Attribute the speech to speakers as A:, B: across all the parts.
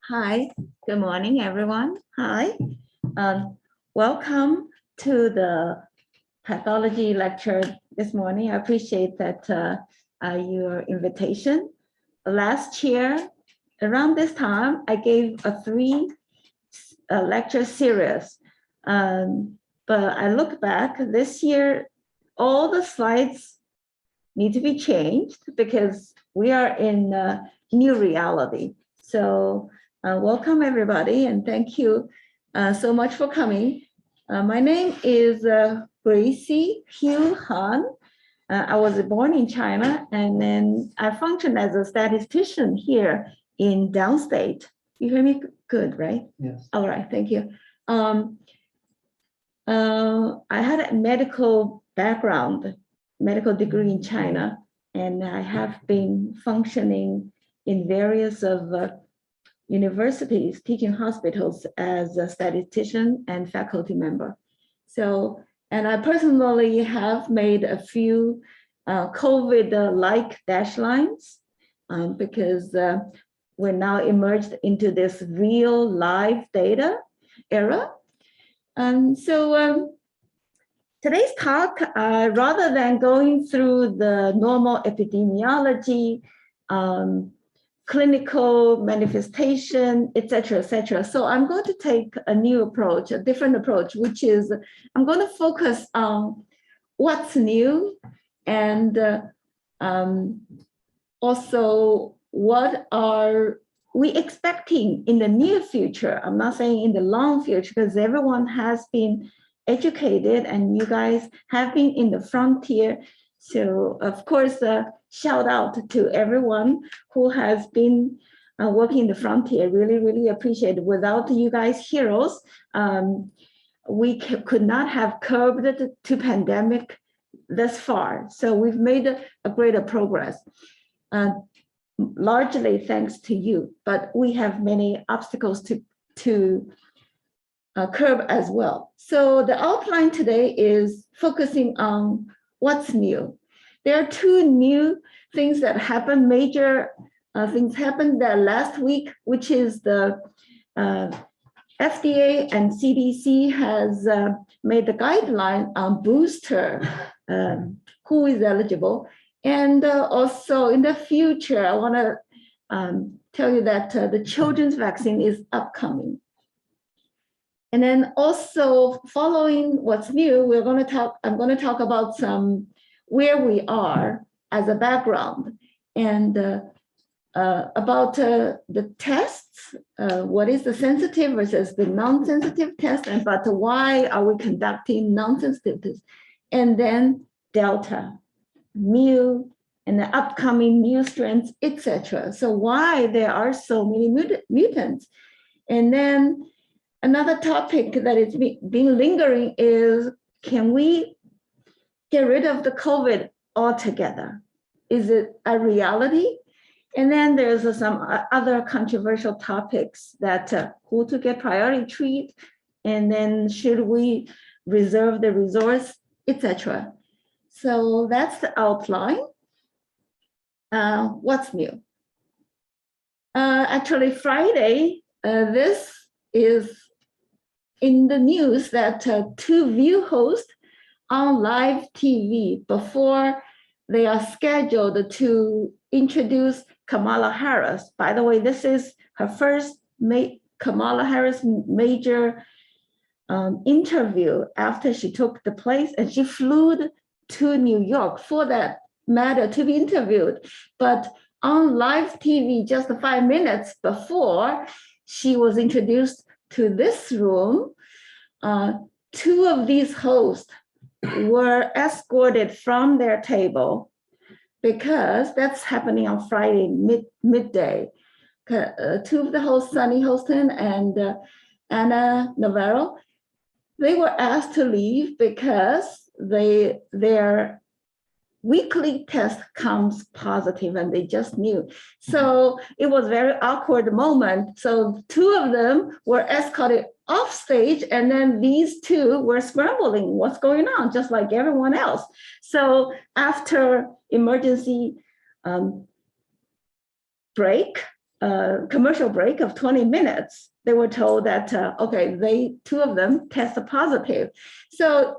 A: Hi, good morning, everyone. Hi, welcome to the pathology lecture this morning. I appreciate that your invitation. Last year, around this time, I gave a three lecture series. But I look back this year, all the slides need to be changed because we are in a new reality. So welcome everybody and thank you so much for coming. My name is Gracie Hugh Han. I was born in China and then I functioned as a statistician here in downstate. You hear me good, right?
B: Yes.
A: All right, thank you. I had a medical background, medical degree in China, and I have been functioning in various of universities, teaching hospitals as a statistician and faculty member. So, and I personally have made a few COVID-like dash lines because we're now emerged into this real live data era. So today's talk, rather than going through the normal epidemiology, clinical manifestation, et cetera, so I'm going to take a new approach, a different approach, which is I'm going to focus on what's new and also what are we expecting in the near future. I'm not saying in the long future because everyone has been educated and you guys have been in the frontier. So of course, shout out to everyone who has been working in the frontier. Really, really appreciate it. Without you guys heroes, we could not have curbed to pandemic thus far. So we've made a greater progress. Largely thanks to you, but we have many obstacles to curb as well. So the outline today is focusing on what's new. There are two new things that happened, major things happened last week, which is the FDA and CDC has made the guideline on booster, who is eligible. And also in the future, I want to tell you that the children's vaccine is upcoming. And then also following what's new, I'm going to talk about some where we are as a background and about the tests, what is the sensitive versus the non-sensitive test, and but why are we conducting non-sensitive tests, and then Delta, mu, and the upcoming new strains, etc. So why there are so many mutants. And then another topic that is been lingering is, can we get rid of the COVID altogether? Is it a reality? And then there's some other controversial topics that who to get priority treat, and then should we reserve the resource, etc. So that's the outline. What's new? Actually, Friday, this is in the news that two View hosts on live TV before they are scheduled to introduce Kamala Harris. By the way, this is her first Kamala Harris major interview after she took the place, and she flew to New York for that matter to be interviewed. But on live TV, just 5 minutes before she was introduced to this room, two of these hosts were escorted from their table because that's happening on Friday midday. Two of the hosts, Sunny Hostin and Anna Navarro, they were asked to leave because their weekly test comes positive and they just knew. So it was a very awkward moment. So two of them were escorted off stage, and then these two were scrambling, what's going on, just like everyone else. So after emergency commercial break of 20 minutes, they were told that, okay, two of them tested positive. So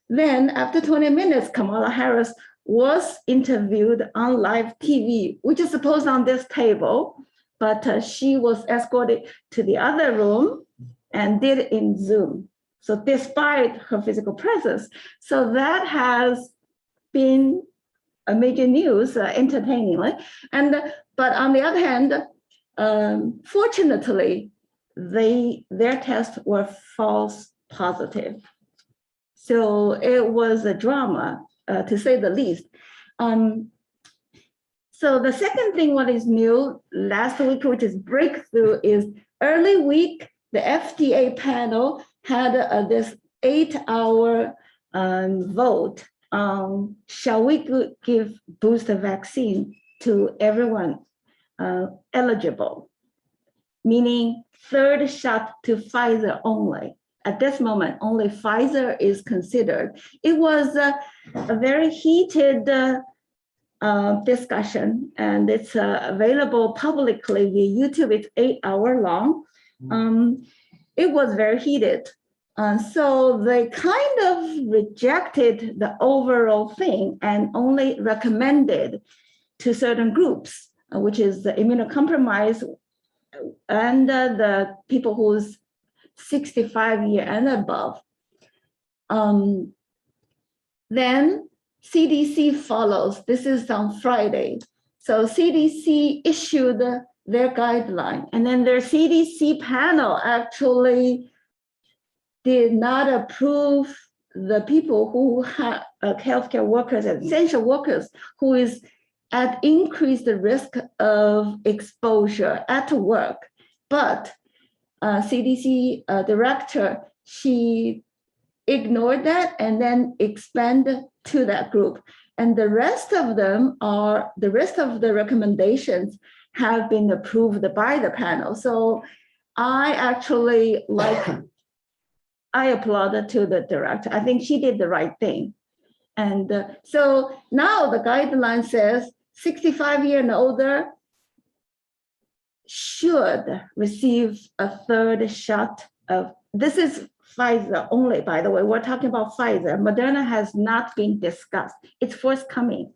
A: then after 20 minutes, Kamala Harris was interviewed on live TV, which is supposed on this table, but she was escorted to the other room and did it in Zoom. So despite her physical presence. So that has been a major news, entertainingly. But on the other hand, fortunately, their tests were false positive. So it was a drama, to say the least. So the second thing, what is new last week, which is breakthrough, is early week, the FDA panel had this 8-hour vote. Shall we give booster vaccine to everyone eligible, meaning third shot to Pfizer only? At this moment, only Pfizer is considered. It was a very heated discussion, and it's available publicly via YouTube. It's 8 hours long. It was very heated. So they kind of rejected the overall thing and only recommended to certain groups, which is the immunocompromised and the people who's 65 years and above. Then CDC follows. This is on Friday. So CDC issued their guideline, and then their CDC panel actually did not approve the people who have healthcare workers and essential workers who is at increased risk of exposure at work. But CDC director, she ignored that and then expanded to that group. And the rest of the recommendations have been approved by the panel. So I actually I applauded to the director. I think she did the right thing. And so now the guideline says 65 years and older should receive a third shot of, this is Pfizer only, by the way. We're talking about Pfizer. Moderna has not been discussed. It's forthcoming.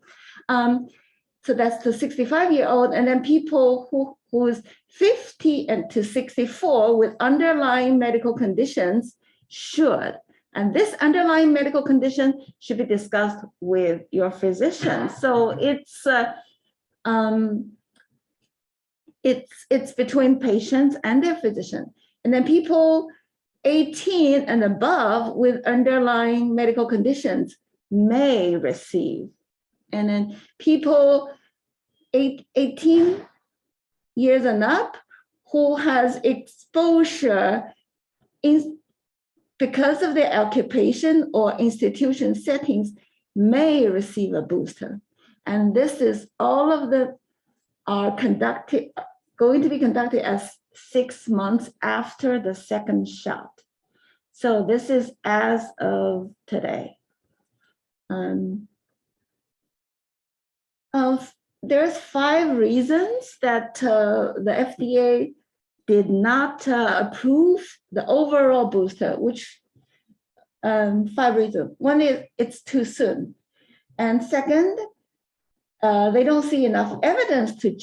A: So that's the 65-year-old, and then people who's 50 and to 64 with underlying medical conditions should. And this underlying medical condition should be discussed with your physician. So it's between patients and their physician. And then people 18 and above with underlying medical conditions may receive. And then people 18 years and up who has exposure because of their occupation or institution settings may receive a booster. And this is all of the are going to be conducted as 6 months after the second shot. So this is as of today. There's 5 reasons that the FDA did not approve the overall booster, which 5 reasons. One is it's too soon. And second, they don't see enough evidence to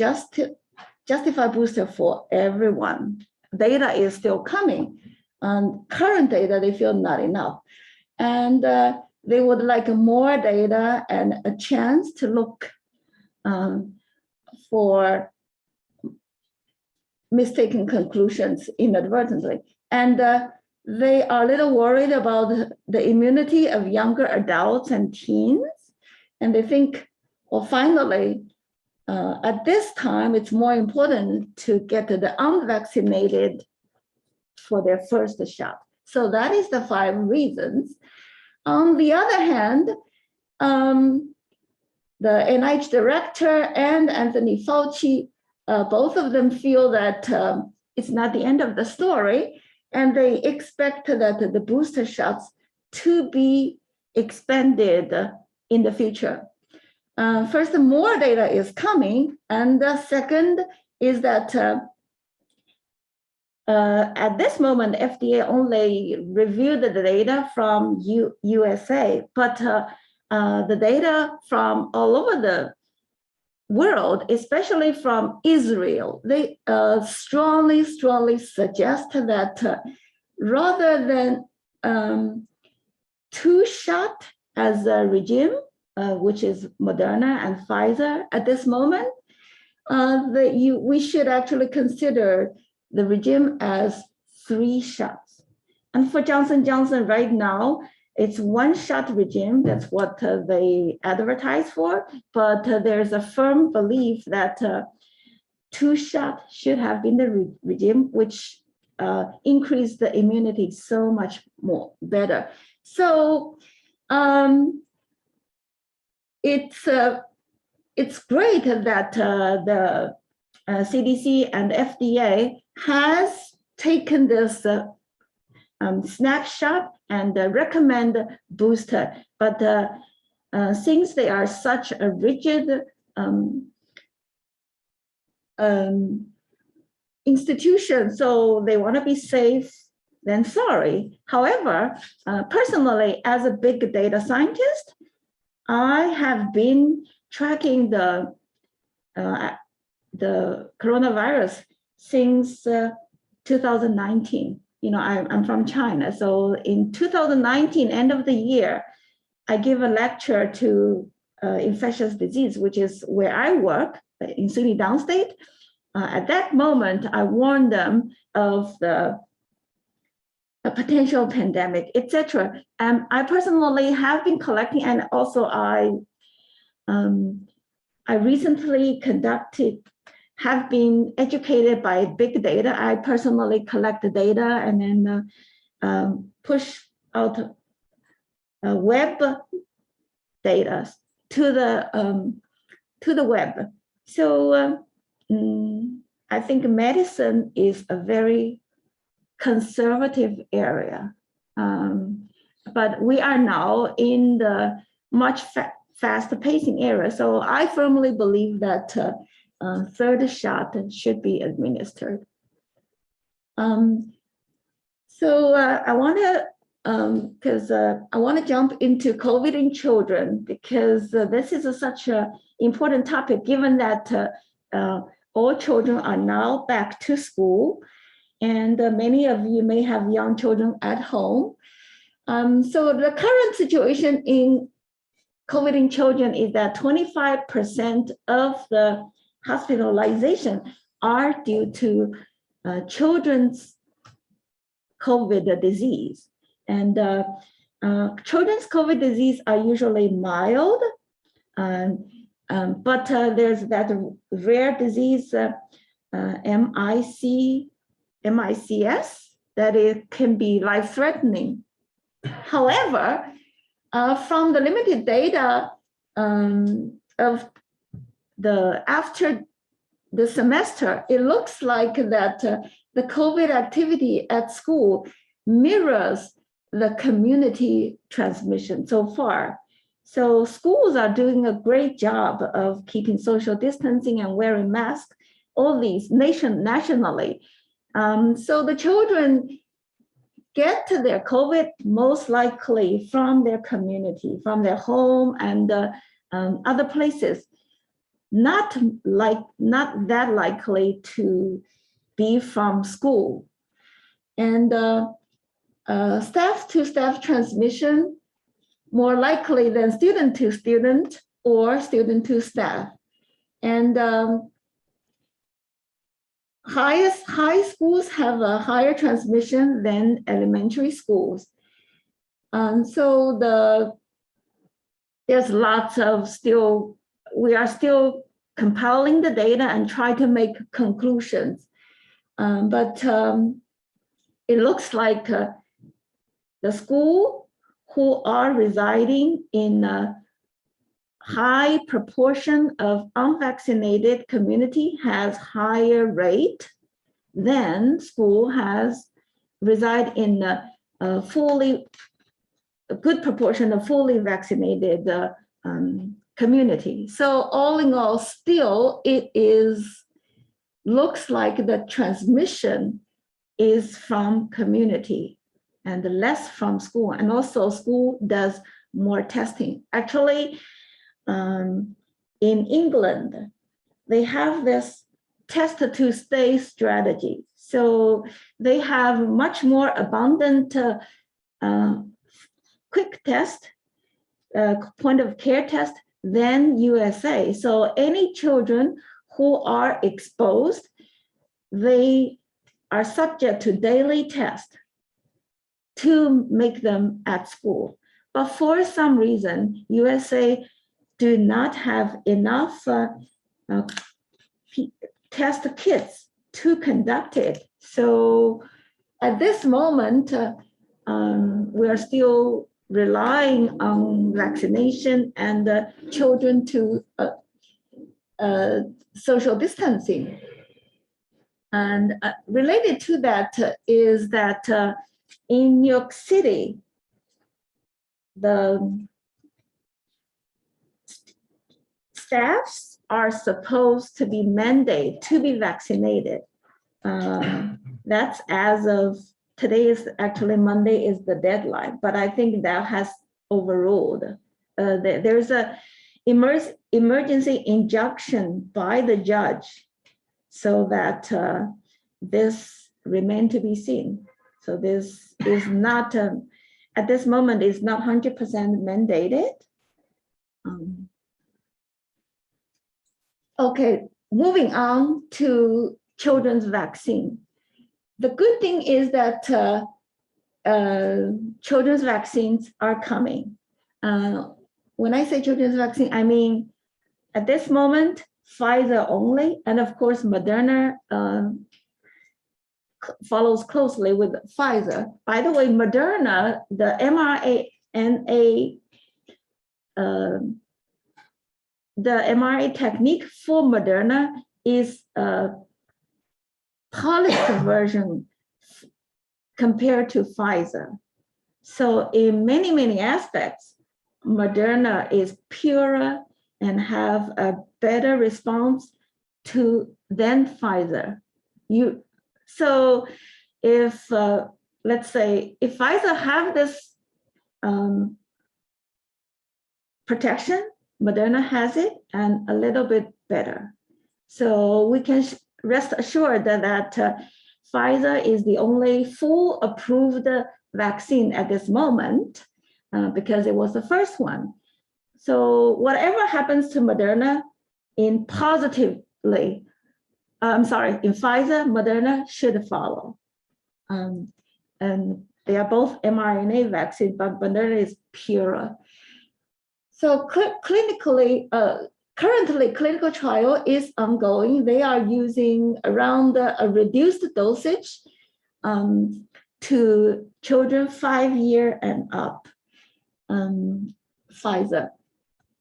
A: justify booster for everyone. Data is still coming. Current data, they feel not enough. And they would like more data and a chance to look for mistaken conclusions inadvertently. And they are a little worried about the immunity of younger adults and teens. And they think, well, finally, at this time, it's more important to get the unvaccinated for their first shot. So that is the 5 reasons. On the other hand, the NIH director and Anthony Fauci, both of them feel that it's not the end of the story, and they expect that the booster shots to be expanded in the future. first, more data is coming. And the second is that at this moment, FDA only reviewed the data from USA, but the data from all over the world, especially from Israel, they strongly suggest that rather than two-shot as a regime, which is Moderna and Pfizer at this moment, we should actually consider the regime as 3 shots. And for Johnson & Johnson right now, it's 1-shot regime. That's what they advertise for. But there's a firm belief that 2-shot should have been the regime, which increased the immunity so much more better. So it's great that the CDC and FDA has taken this snapshot and recommend booster, but since they are such a rigid institution, so they want to be safe, then sorry. However, personally, as a big data scientist, I have been tracking the coronavirus since 2019. You know, I'm from China. So in 2019, end of the year, I give a lecture to infectious disease, which is where I work in SUNY Downstate. At that moment, I warned them of a potential pandemic, etc. And I personally have been collecting, and also I recently have been educated by big data. I personally collect the data and then push out web data to the web. So I think medicine is a very conservative area, but we are now in the much faster pacing era. So I firmly believe that 3rd shot should be administered. So I want to, I want to jump into COVID in children, because this is such an important topic, given that all children are now back to school, and many of you may have young children at home. So the current situation in COVID in children is that 25% of the hospitalization are due to children's COVID disease. And children's COVID disease are usually mild, but there's that rare disease, MICS, that it can be life-threatening. However, from the limited data of after the semester, it looks like that the COVID activity at school mirrors the community transmission so far. So schools are doing a great job of keeping social distancing and wearing masks, all these nationally. So the children get to their COVID most likely from their community, from their home and other places, not that likely to be from school. And staff to staff transmission, more likely than student to student or student to staff. And high schools have a higher transmission than elementary schools. So there's lots of we are still compiling the data and try to make conclusions. But it looks like the school who are residing in a high proportion of unvaccinated community has higher rate than school has reside in a good proportion of fully vaccinated community. So all in all, still looks like the transmission is from community and less from school. And also school does more testing. Actually, in England, they have this test to stay strategy. So they have much more abundant quick test, point of care test than USA. So any children who are exposed, they are subject to daily test to make them at school. But for some reason, USA do not have enough test kits to conduct it. So at this moment, we are still relying on vaccination and children to social distancing. And related to that is that in New York City, the staffs are supposed to be mandated to be vaccinated. That's as of today is actually Monday is the deadline, but I think that has overruled. There's a emergency injunction by the judge so that this remain to be seen. So this is not, at this moment, is not 100% mandated. Okay, moving on to children's vaccine. The good thing is that children's vaccines are coming. When I say children's vaccine, I mean, at this moment, Pfizer only, and of course, Moderna follows closely with Pfizer. By the way, Moderna, the mRNA, the mRNA technique for Moderna is a polished version compared to Pfizer. So in many, many aspects, Moderna is purer and have a better response than Pfizer. So if, let's say, if Pfizer have this protection, Moderna has it and a little bit better. So we can rest assured that Pfizer is the only full approved vaccine at this moment because it was the first one. So whatever happens to Moderna in Pfizer, Moderna should follow. And they are both mRNA vaccines, but Moderna is purer. So clinically, currently clinical trial is ongoing. They are using around a reduced dosage to children 5 years and up, Pfizer.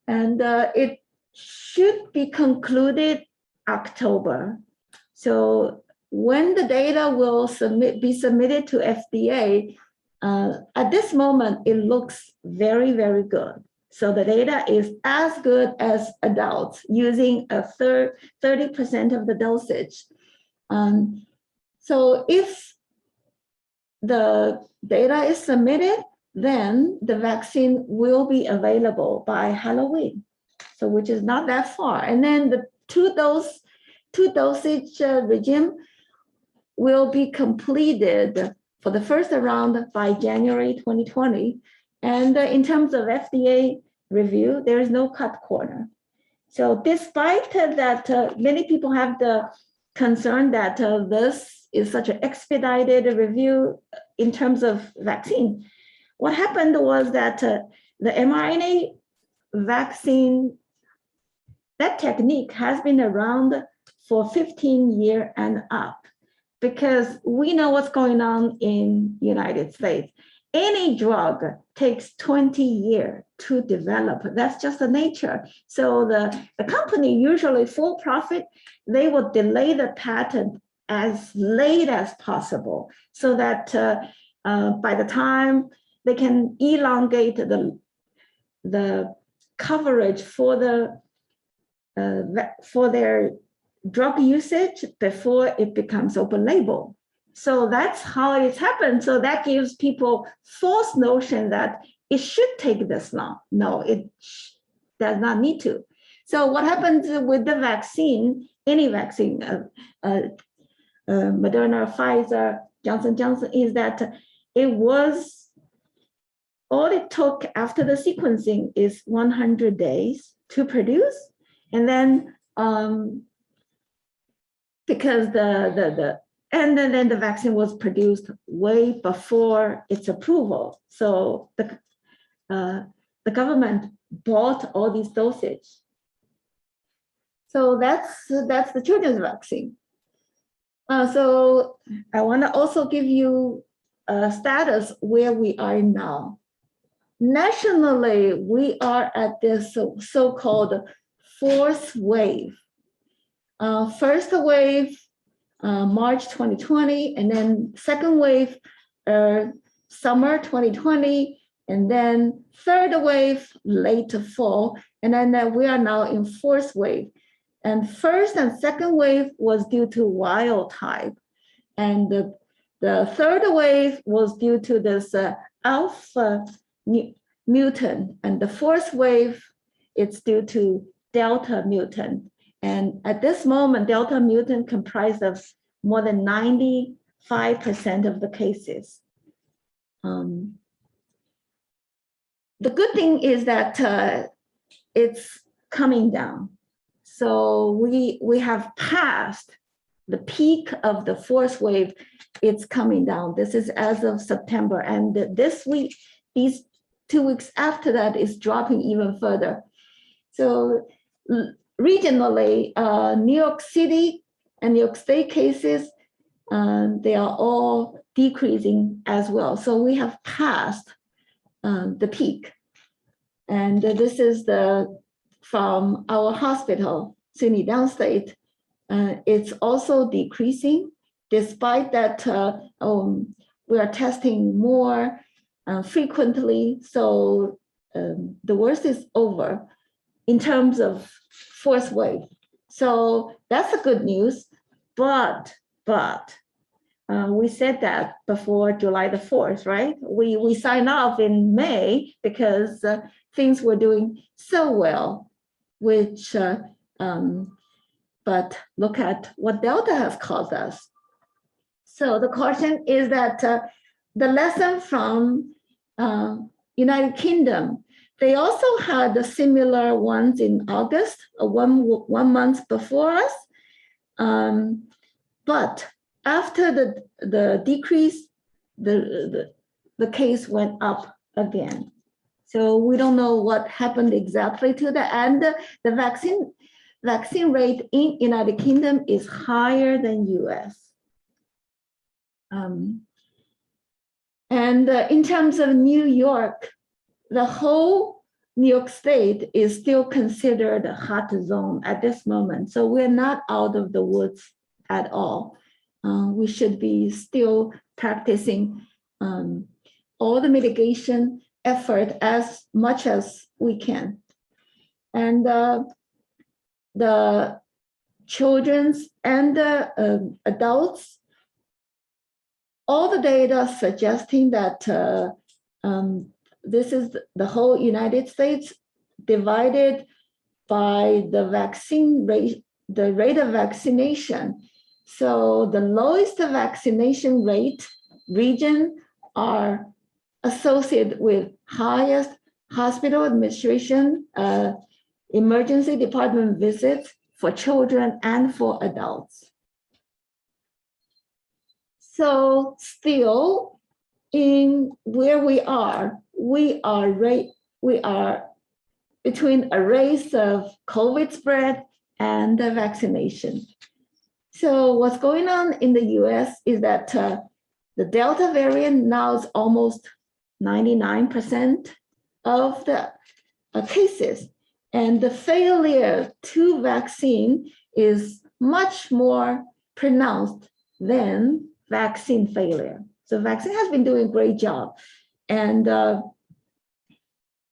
A: And it should be concluded October. So when the data will be submitted to FDA, at this moment, it looks very, very good. So the data is as good as adults using a 30% of the dosage. So if the data is submitted, then the vaccine will be available by Halloween, so which is not that far. And then the two dosage regime will be completed for the first round by January 2020. And in terms of FDA review, there is no cut corner. So despite that, many people have the concern that this is such an expedited review in terms of vaccine. What happened was that the mRNA vaccine, that technique has been around for 15 years and up, because we know what's going on in the United States. Any drug takes 20 years to develop. That's just the nature. So the company, usually for profit, they will delay the patent as late as possible so that by the time they can elongate the coverage for their drug usage before it becomes open label. So that's how it's happened. So that gives people false notion that it should take this long. No, it does not need to. So what happens with the vaccine, any vaccine, Moderna, Pfizer, Johnson & Johnson, is that all it took after the sequencing is 100 days to produce. And then because then the vaccine was produced way before its approval. So the government bought all these dosage. So that's the children's vaccine. So I want to also give you a status where we are now. Nationally, we are at this so-called fourth wave. First wave, March 2020, and then second wave, summer 2020, and then third wave, late fall, and then we are now in fourth wave. And first and second wave was due to wild type, and the third wave was due to this alpha mutant, and the fourth wave, it's due to Delta mutant. And at this moment, Delta mutant comprised of more than 95% of the cases. The good thing is that it's coming down. So we have passed the peak of the fourth wave. It's coming down. This is as of September. And this week, these 2 weeks after that is dropping even further. So regionally, New York City and New York State cases, they are all decreasing as well. So we have passed the peak. And this is from our hospital, SUNY Downstate. It's also decreasing, despite that we are testing more frequently. So the worst is over in terms of fourth wave. So that's the good news. But we said that before July the 4th, right? We signed off in May because things were doing so well, but look at what Delta has caused us. So the caution is that the lesson from United Kingdom, they also had the similar ones in August, 1 month before us. But after the decrease, the case went up again. So we don't know what happened exactly to the end. The vaccine rate in United Kingdom is higher than US. And in terms of New York, the whole New York State is still considered a hot zone at this moment. So we're not out of the woods at all. We should be still practicing all the mitigation effort as much as we can. And the children's and the adults, all the data suggesting that this is the whole United States divided by the vaccine rate, the rate of vaccination. So the lowest vaccination rate region are associated with highest hospital administration, emergency department visits for children and for adults. So still in where we are between a race of COVID spread and the vaccination. So what's going on in the US is that the Delta variant now is almost 99% of the cases. And the failure to vaccine is much more pronounced than vaccine failure. So vaccine has been doing a great job. And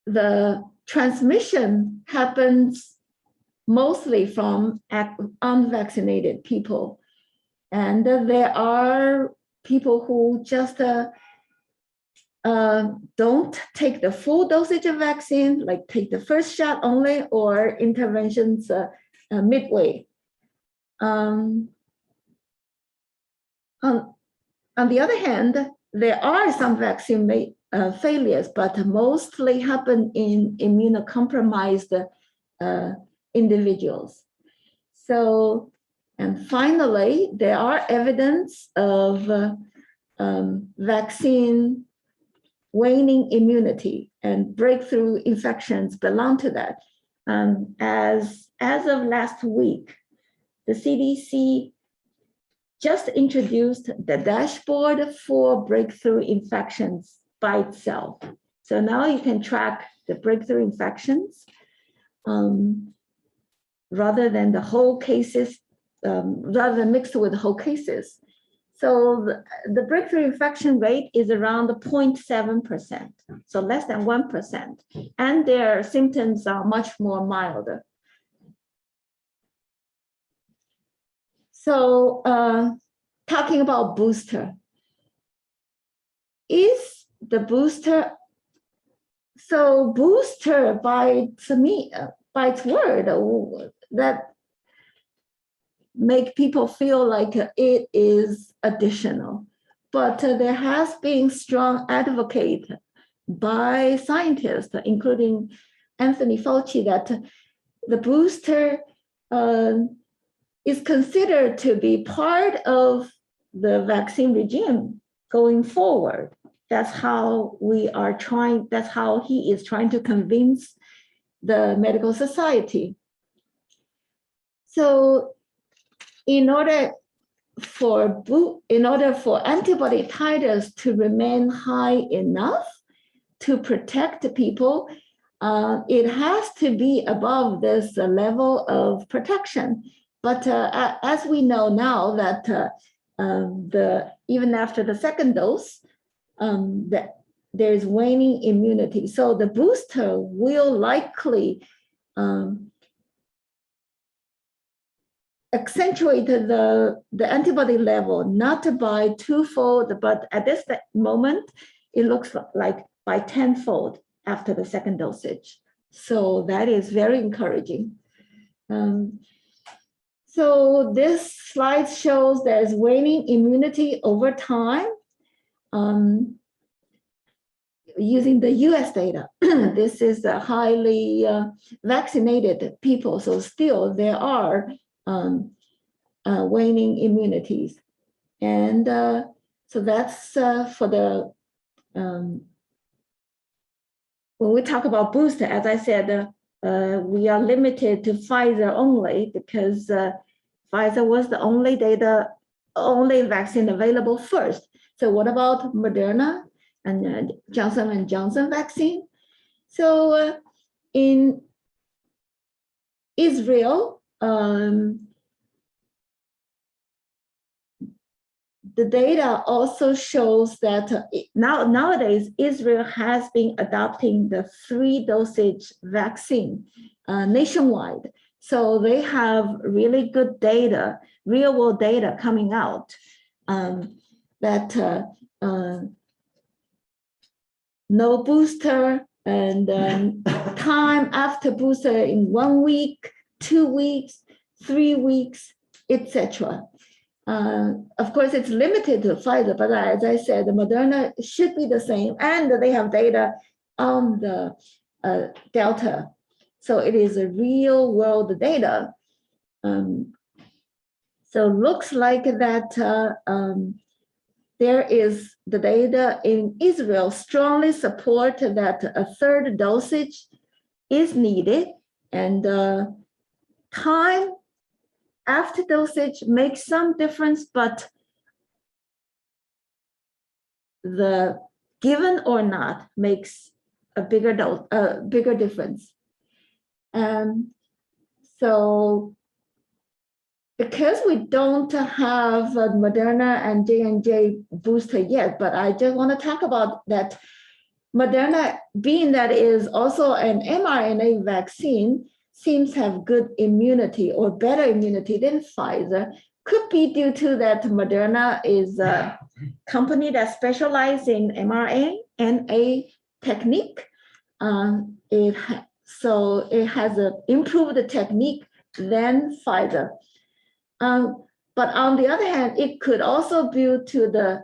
A: the transmission happens mostly from unvaccinated people. And there are people who just don't take the full dosage of vaccine, like take the first shot only, or interventions midway. On the other hand, there are some vaccine failures, but mostly happen in immunocompromised individuals. So, and finally, there are evidence of vaccine waning immunity, and breakthrough infections belong to that. As of last week, the CDC just introduced the dashboard for breakthrough infections by itself. So now you can track the breakthrough infections rather than the whole cases, rather than mixed with whole cases. So the breakthrough infection rate is around 0.7%, so less than 1%, and their symptoms are much more milder. So talking about booster, is the booster, so booster by its word, that make people feel like it is additional. But there has been strong advocate by scientists, including Anthony Fauci, that the booster is considered to be part of the vaccine regime going forward. That's how that's how he is trying to convince the medical society. So in order for antibody titers to remain high enough to protect people, it has to be above this level of protection. But as we know now that even after the second dose, that there's waning immunity. So the booster will likely accentuate the antibody level, not by twofold, but at this moment, it looks like by tenfold after the second dosage. So that is very encouraging. So this slide shows there's waning immunity over time using the US data. This is a highly vaccinated people, so still there are waning immunities. And so that's for the, when we talk about booster, as I said, we are limited to Pfizer only because Pfizer was the only vaccine available first. So what about Moderna and Johnson & Johnson vaccine? So in Israel, the data also shows that nowadays Israel has been adopting the 3-dosage vaccine nationwide. So they have really good data, real world data coming out that no booster and time after booster in 1 week, 2 weeks, 3 weeks, etc. Of course, it's limited to Pfizer, but as I said, the Moderna should be the same, and they have data on the Delta. So it is a real world data. So looks like that there is the data in Israel strongly support that a 3rd dosage is needed, and time after dosage makes some difference, but the given or not makes a bigger difference. So because we don't have Moderna and J&J booster yet, but I just want to talk about that Moderna, being that is also an mRNA vaccine, seems to have good immunity or better immunity than Pfizer. Could be due to that Moderna is a company that specializes in mRNA technique. So it has an improved technique than Pfizer. But on the other hand, it could also be due to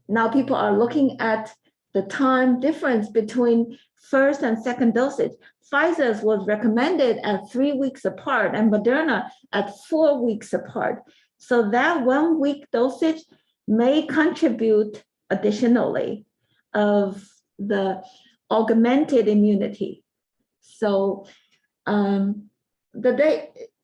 A: now people are looking at the time difference between first and second dosage. Pfizer's was recommended at 3 weeks apart and Moderna at 4 weeks apart. So that 1 week dosage may contribute additionally of the augmented immunity. So in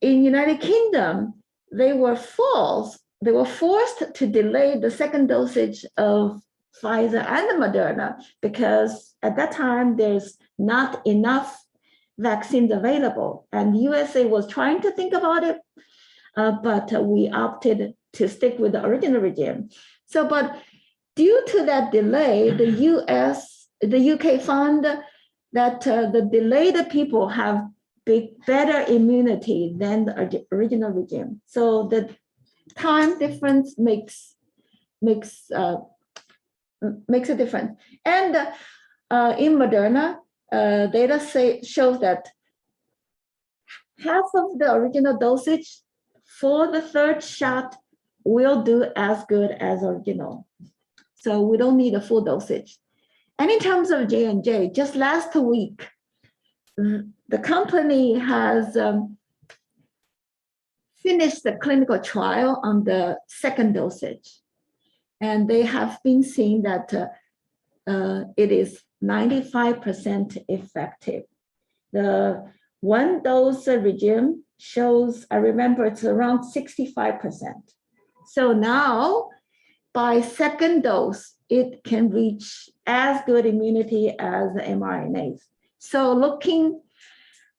A: United Kingdom, they were forced to delay the second dosage of Pfizer and the Moderna because at that time there's not enough vaccines available. And USA was trying to think about it, but we opted to stick with the original regime. So, but due to that delay, the UK found that the delayed people have better immunity than the original regime. So the time difference makes a difference. And in Moderna, data shows that half of the original dosage for the third shot will do as good as original. So we don't need a full dosage. And in terms of J&J, just last week, the company has finished the clinical trial on the second dosage. And they have been seeing that it is 95% effective. The one dose regime shows, I remember it's around 65%. So now by second dose, it can reach as good immunity as the mRNAs. So looking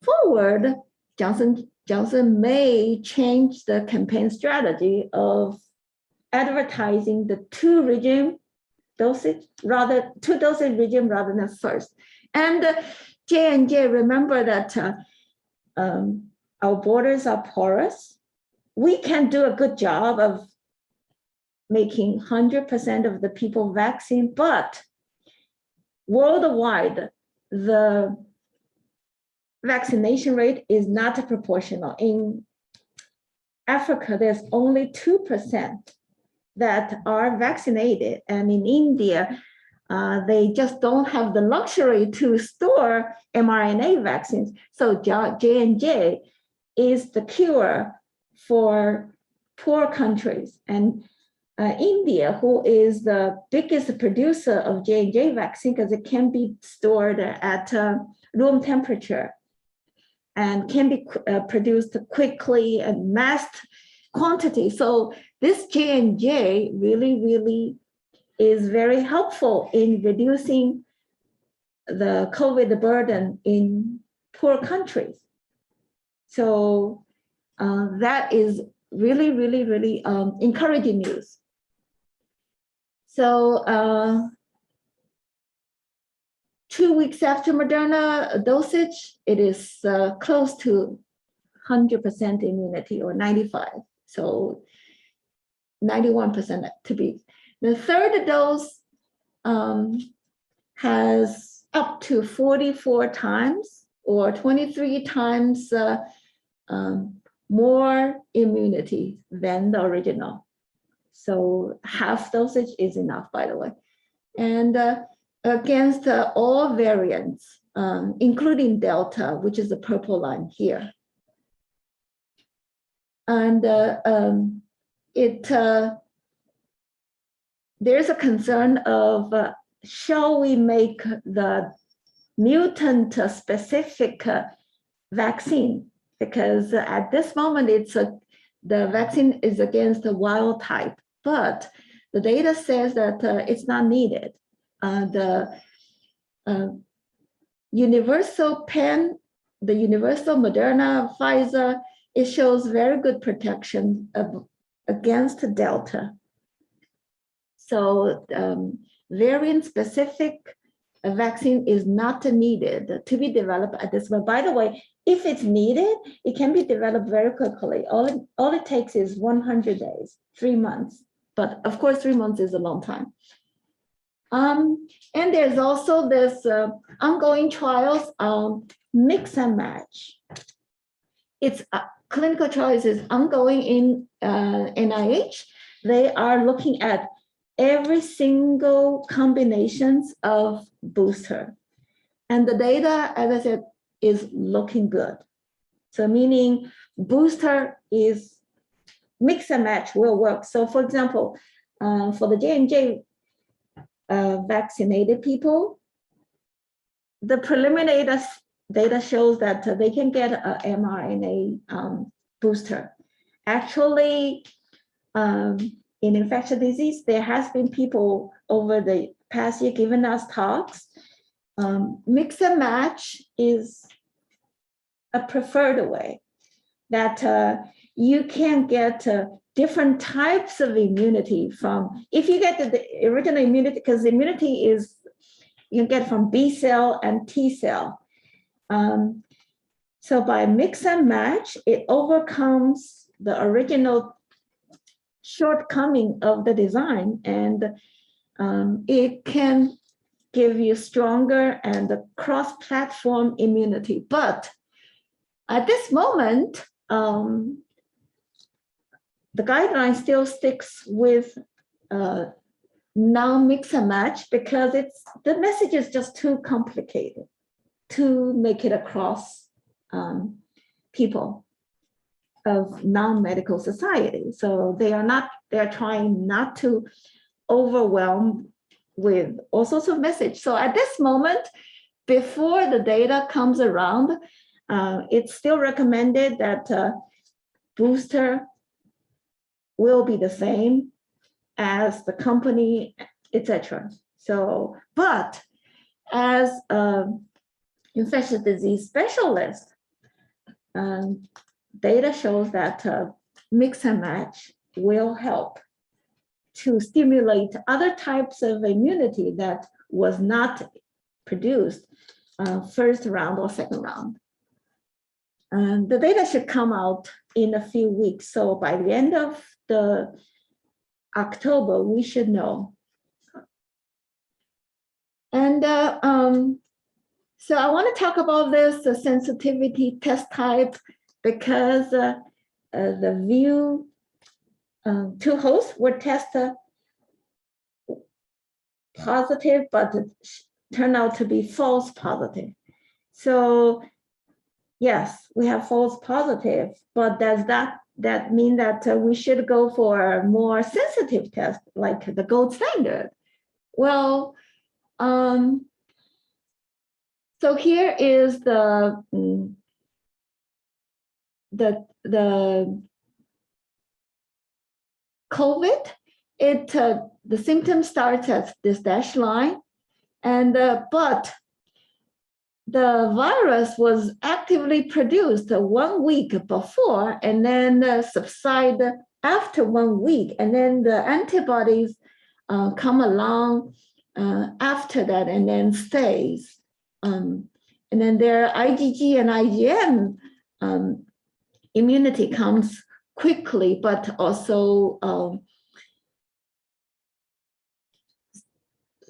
A: forward, Johnson may change the campaign strategy of advertising the two dosage regime rather than first. And J&J, remember that our borders are porous. We can do a good job of making 100% of the people vaccine, but worldwide, the vaccination rate is not proportional. In Africa, there's only 2% that are vaccinated. And in India, they just don't have the luxury to store mRNA vaccines. So J&J is the cure for poor countries. And India, who is the biggest producer of J&J vaccine because it can be stored at room temperature and can be produced quickly and mass quantity. So this J&J really is very helpful in reducing the COVID burden in poor countries. So that is really encouraging news. So 2 weeks after Moderna dosage, it is close to 100% immunity or 95. So 91% to be. The third dose has up to 44 times or 23 times more immunity than the original. So half dosage is enough, by the way. And against all variants, including Delta, which is the purple line here. And there's a concern of shall we make the mutant-specific vaccine? Because at this moment, the vaccine is against the wild type, but the data says that it's not needed. The universal Moderna, Pfizer, it shows very good protection against Delta. So variant-specific a vaccine is not needed to be developed at this moment. By the way, if it's needed, it can be developed very quickly. All it takes is 100 days, 3 months. But of course, 3 months is a long time. And there's also this ongoing trials, mix and match. It's clinical trials is ongoing in NIH. They are looking at every single combinations of booster. And the data, as I said, is looking good. So meaning booster is mix and match will work. So for example, for the J&J vaccinated people, the preliminary data shows that they can get an mRNA booster. Actually, in infectious disease, there has been people over the past year giving us talks. Mix and match is a preferred way that you can get different types of immunity from, if you get the original immunity, because immunity is, you get from B cell and T cell. So by mix and match, it overcomes the original shortcoming of the design, and it can give you stronger and cross-platform immunity. But at this moment, the guideline still sticks with non-mix and match because the message is just too complicated to make it across people of non-medical society. So they're trying not to overwhelm with all sorts of message. So at this moment, before the data comes around, it's still recommended that booster will be the same as the company, etc. So, but as infectious disease specialist, data shows that mix and match will help to stimulate other types of immunity that was not produced first round or second round. And the data should come out in a few weeks. So by the end of the October, we should know. And so I want to talk about this sensitivity test type because the view two hosts were tested positive, but it turned out to be false positive. So yes, we have false positive, but does that mean that we should go for a more sensitive test, like the gold standard? Well, so here is the COVID. The symptom starts at this dashed line, and but the virus was actively produced 1 week before and then subside after 1 week, and then the antibodies come along after that and then stays. And then their IgG and IgM immunity comes quickly, but also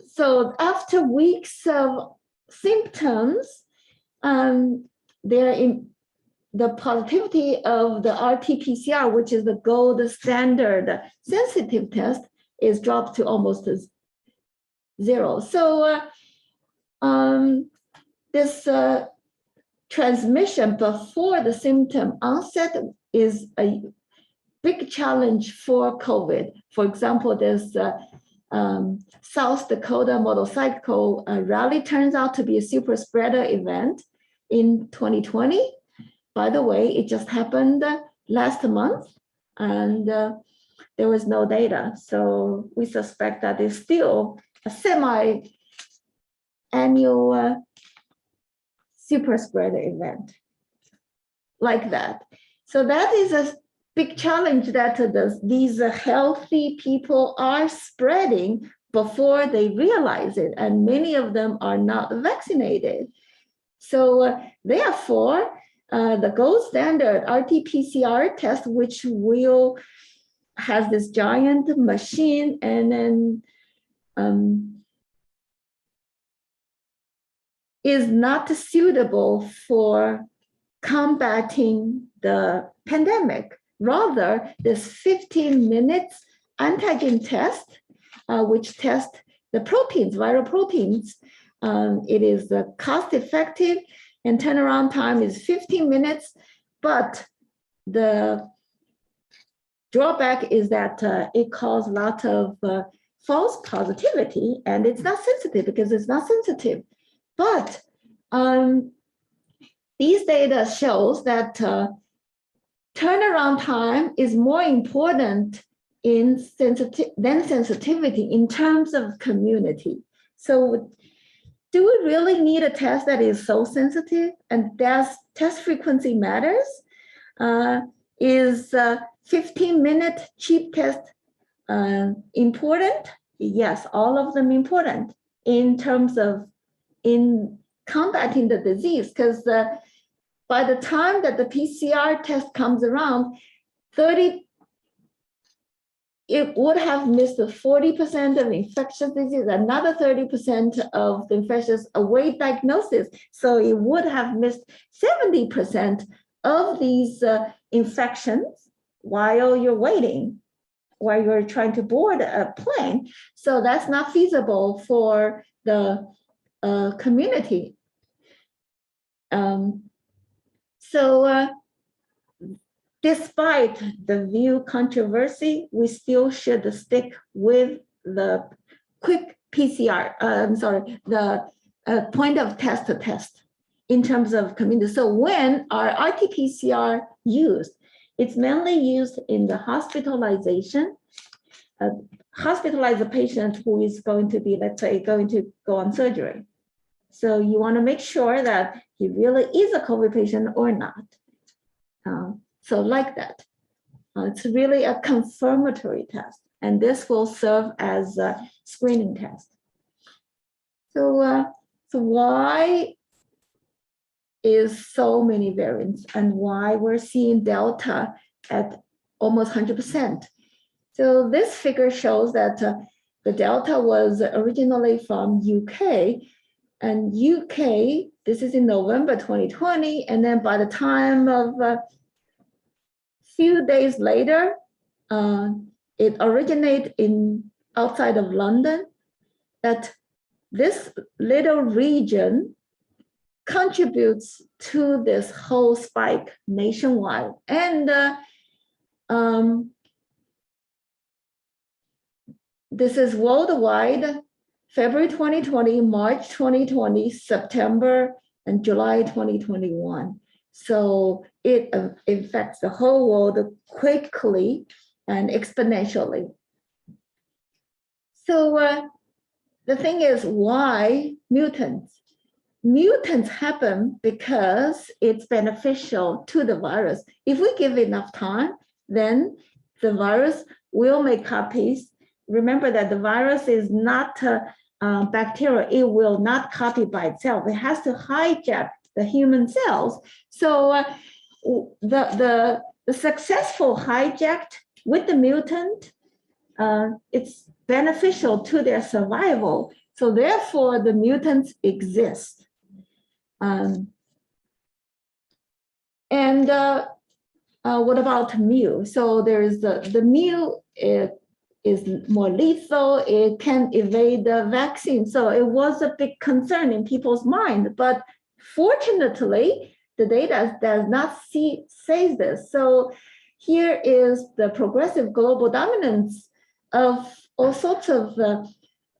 A: so after weeks of symptoms, the positivity of the RT-PCR, which is the gold standard sensitive test, is dropped to almost 0. So this transmission before the symptom onset is a big challenge for COVID. For example, this South Dakota motorcycle rally turns out to be a super spreader event in 2020. By the way, it just happened last month, and there was no data. So we suspect that it's still a semi-annual super spreader event like that. So that is a big challenge that these healthy people are spreading, before they realize it, and many of them are not vaccinated. So therefore, the gold standard RT-PCR test, which will has this giant machine, and then is not suitable for combating the pandemic. Rather, this 15 minutes antigen test, which tests the proteins, viral proteins. It is cost effective, and turnaround time is 15 minutes, but the drawback is that it causes a lot of false positivity, and it's not sensitive because it's not sensitive. But these data shows that turnaround time is more important than sensitivity in terms of community. So do we really need a test that is so sensitive, and does test frequency matters? Is 15-minute cheap test important? Yes, all of them important in terms of in combating the disease, because by the time that the PCR test comes around, it would have missed 40% of infectious disease, another 30% of the infectious await diagnosis. So it would have missed 70% of these infections while you're waiting, while you're trying to board a plane. So that's not feasible for the community. Despite the view controversy, we still should stick with the quick PCR, the point of test in terms of community. So when our RT-PCR used, it's mainly used in the hospitalization. Hospitalize a patient who is going to be, let's say, going to go on surgery. So you want to make sure that he really is a COVID patient or not. So like that, it's really a confirmatory test, and this will serve as a screening test. So why is so many variants, and why we're seeing Delta at almost 100%? So this figure shows that the Delta was originally from UK, and UK, this is in November 2020, and then by the time of few days later, it originated outside of London, that this little region contributes to this whole spike nationwide. And this is worldwide, February 2020, March 2020, September, and July 2021. So it affects the whole world quickly and exponentially. So the thing is, why mutants? Mutants happen because it's beneficial to the virus. If we give enough time, then the virus will make copies. Remember that the virus is not bacteria. It will not copy by itself. It has to hijack the human cells. So the successful hijacked with the mutant, it's beneficial to their survival. So therefore, the mutants exist. And what about mu? So there's the mu is more lethal. It can evade the vaccine. So it was a big concern in people's mind, but fortunately, the data does not say this. So here is the progressive global dominance of all sorts of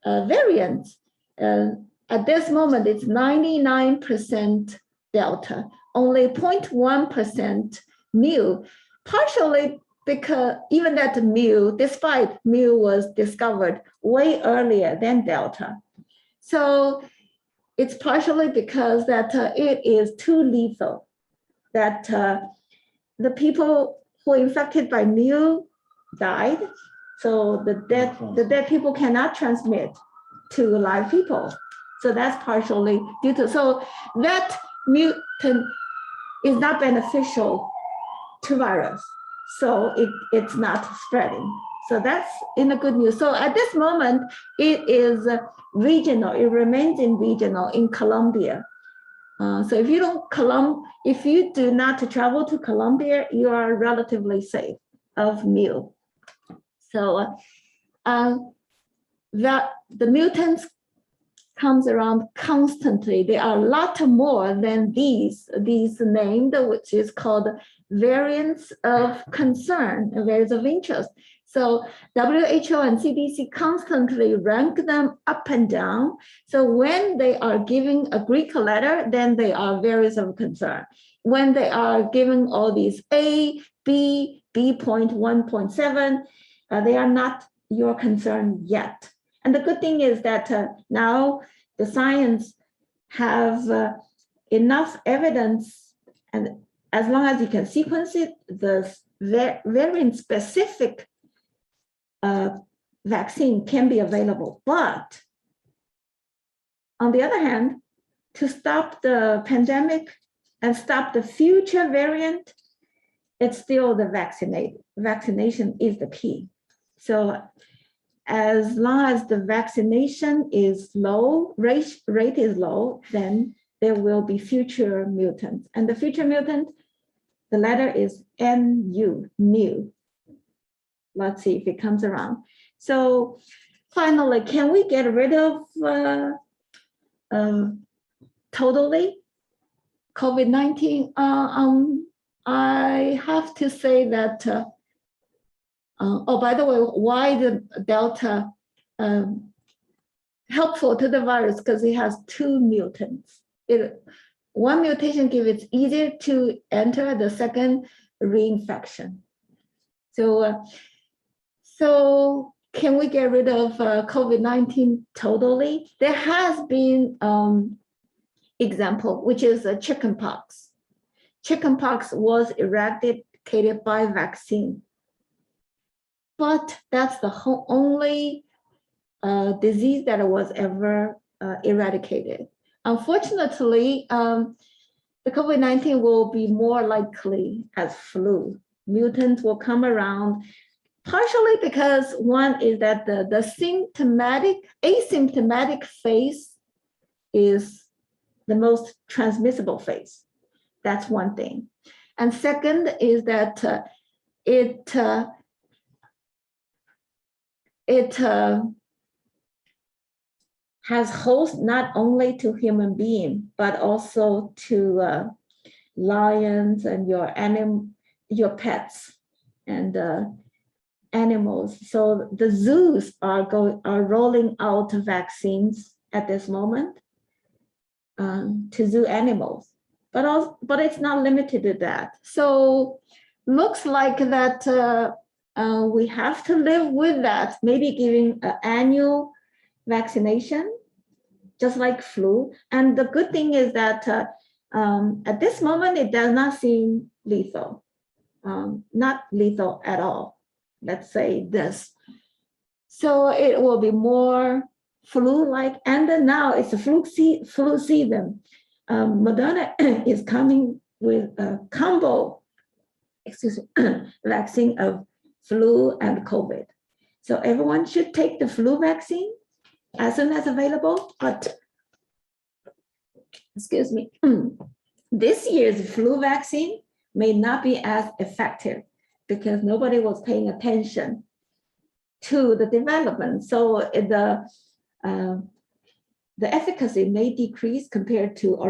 A: variants. At this moment, it's 99% Delta, only 0.1% mu, partially because even that mu, despite mu was discovered way earlier than Delta. So it's partially because that it is too lethal, that the people who are infected by mu died, So the dead people cannot transmit to live people. So that's partially due to, so that mutant is not beneficial to virus. So it's not spreading. So that's in the good news. So at this moment, it is regional. It remains in regional in Colombia. So if you do not travel to Colombia, you are relatively safe of mu. So that the mutants comes around constantly. There are a lot more than these named, which is called variants of concern, variants of interest. So WHO and CDC constantly rank them up and down. So when they are giving a Greek letter, then they are variants of concern. When they are giving all these A, B, B.1.7, they are not your concern yet. And the good thing is that now the science have enough evidence, and as long as you can sequence it, the variant specific vaccine can be available. But on the other hand, to stop the pandemic and stop the future variant, it's still the vaccination is the key. So as long as the vaccination is low, rate is low, then there will be future mutants. And the future mutant, the letter is NU, new. Let's see if it comes around. So finally, can we get rid of totally COVID-19? I have to say that oh, by the way, why the Delta helpful to the virus? Because it has two mutants. One mutation gives it easier to enter, the second reinfection. So can we get rid of COVID-19 totally? There has been example, which is chickenpox. Chickenpox was eradicated by vaccine. But that's the only disease that was ever eradicated. Unfortunately, the COVID-19 will be more likely as flu. Mutants will come around, partially because one is that the asymptomatic phase is the most transmissible phase. That's one thing. And second is that it has host not only to human being, but also to lions and your pets and animals. So the zoos are rolling out vaccines at this moment to zoo animals, but it's not limited to that. So looks like that we have to live with that, maybe giving an annual vaccination, just like flu. And the good thing is that at this moment, it does not seem lethal, not lethal at all. Let's say this. So it will be more flu-like, and then now it's a flu season. Moderna is coming with a combo vaccine of flu and COVID. So everyone should take the flu vaccine as soon as available, but excuse me, this year's flu vaccine may not be as effective because nobody was paying attention to the development. So the efficacy may decrease compared to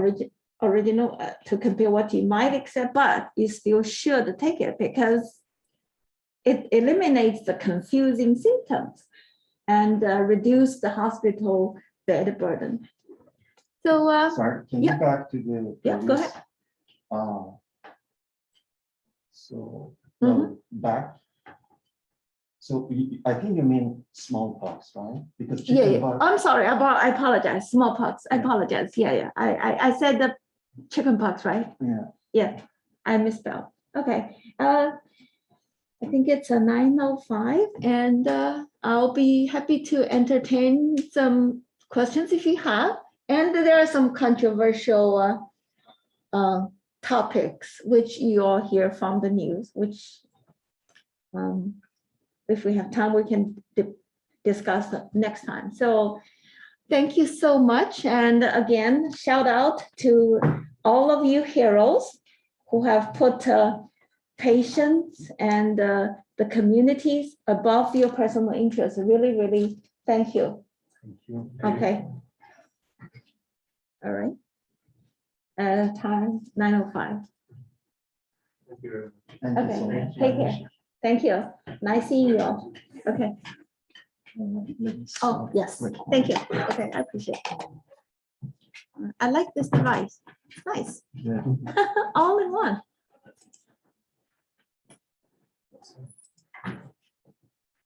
A: original, to compare what you might accept, but you still should take it because it eliminates the confusing symptoms and reduce the hospital bed burden. So
B: sorry, can you back to the
A: go ahead.
B: Back. So I think you mean smallpox, right? Because
A: Yeah. I'm sorry. I apologize. Smallpox. I apologize. Yeah. I said the chickenpox, right?
B: Yeah.
A: Yeah. I misspelled. Okay. I think it's a 9:05, and I'll be happy to entertain some questions if you have. And there are some controversial topics which you all hear from the news, which if we have time, we can discuss next time. So thank you so much. And again, shout out to all of you heroes who have put patients and the communities above your personal interests. Really, really, thank you.
B: Thank you.
A: Okay. All right. Time 9:05.
B: Thank you very much.
A: Okay, take care. Thank you. Nice seeing you all. Okay. Oh, yes, thank you. Okay, I appreciate it. I like this device. It's nice.
B: Yeah.
A: All in one.